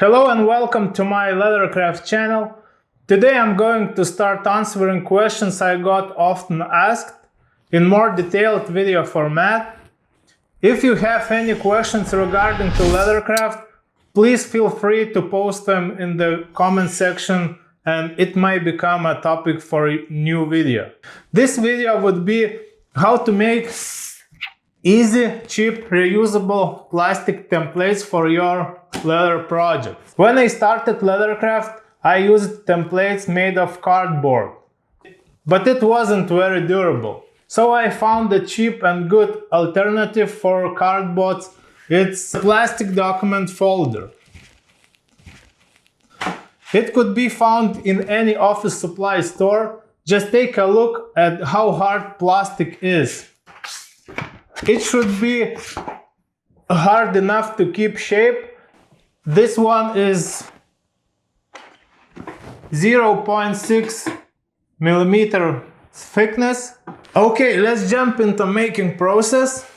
Hello and welcome to my Leathercraft channel. Today I'm going to start answering questions I got often asked in more detailed video format. If you have any questions regarding to Leathercraft, please feel free to post them in the comment section and it might become a topic for a new video. This video would be how to make easy, cheap, reusable plastic templates for your leather project. When I started Leathercraft, I used templates made of cardboard, but it wasn't very durable. So I found a cheap and good alternative for cardboard. It's a plastic document folder. It could be found in any office supply store. Just take a look at how hard plastic is. It should be hard enough to keep shape. This one is 0.6 millimeter thickness. Okay, let's jump into making process.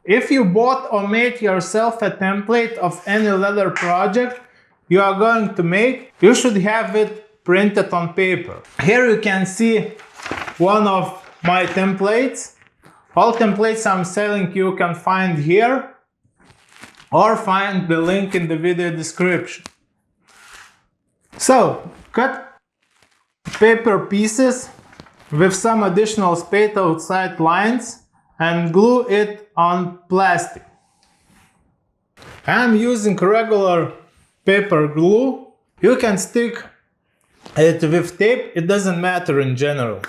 If you bought or made yourself a template of any leather project you are going to make, you should have it printed on paper. Here you can see one of my templates. All templates I'm selling you can find here or find the link in the video description. So, cut paper pieces with some additional space outside lines and glue it on plastic. I'm using regular paper glue. You can stick it with tape, it doesn't matter in general.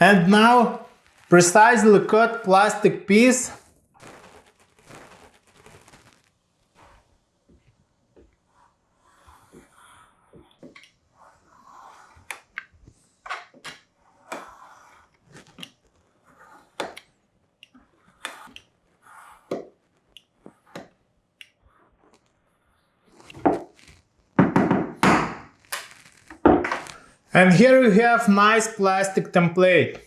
And now, precisely cut plastic piece. And here you have nice plastic template.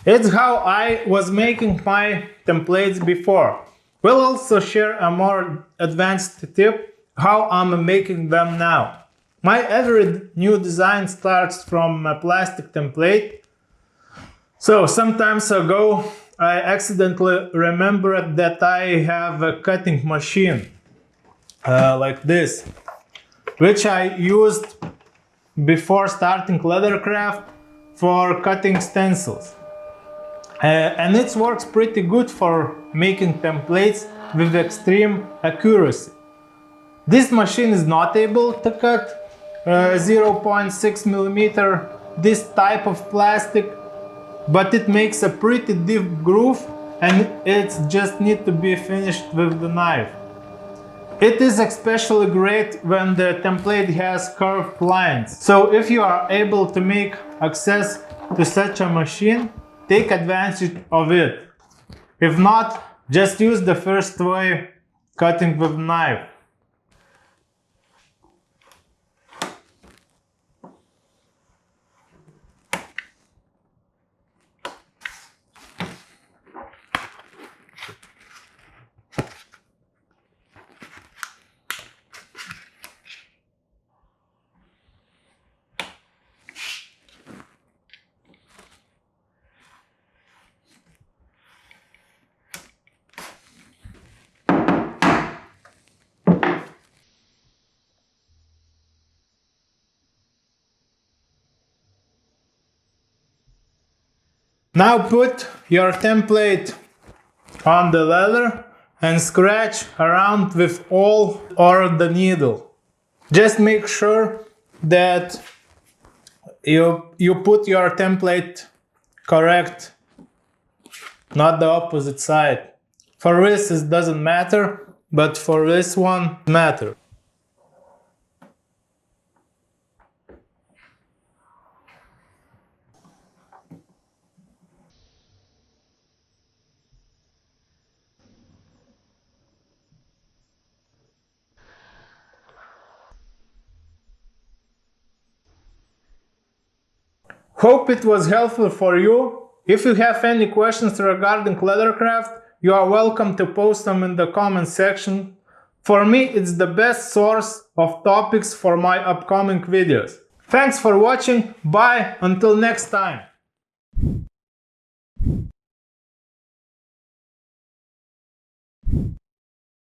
It's how I was making my templates before. We'll also share a more advanced tip how I'm making them now. My every new design starts from a plastic template. So some time ago I accidentally remembered that I have a cutting machine like this, which I used before starting Leathercraft for cutting stencils. And it works pretty good for making templates with extreme accuracy. This machine is not able to cut 0.6 millimeter this type of plastic, but it makes a pretty deep groove and it just needs to be finished with the knife. It is especially great when the template has curved lines. So if you are able to make access to such a machine, take advantage of it. If not, just use the first way, cutting with knife. Now put your template on the leather and scratch around with awl or the needle. Just make sure that you put your template correct, not the opposite side. For this it doesn't matter, but for this one it matters. Hope it was helpful for you. If you have any questions regarding leathercraft, you are welcome to post them in the comment section. For me, it's the best source of topics for my upcoming videos. Thanks for watching. Bye. Until next time.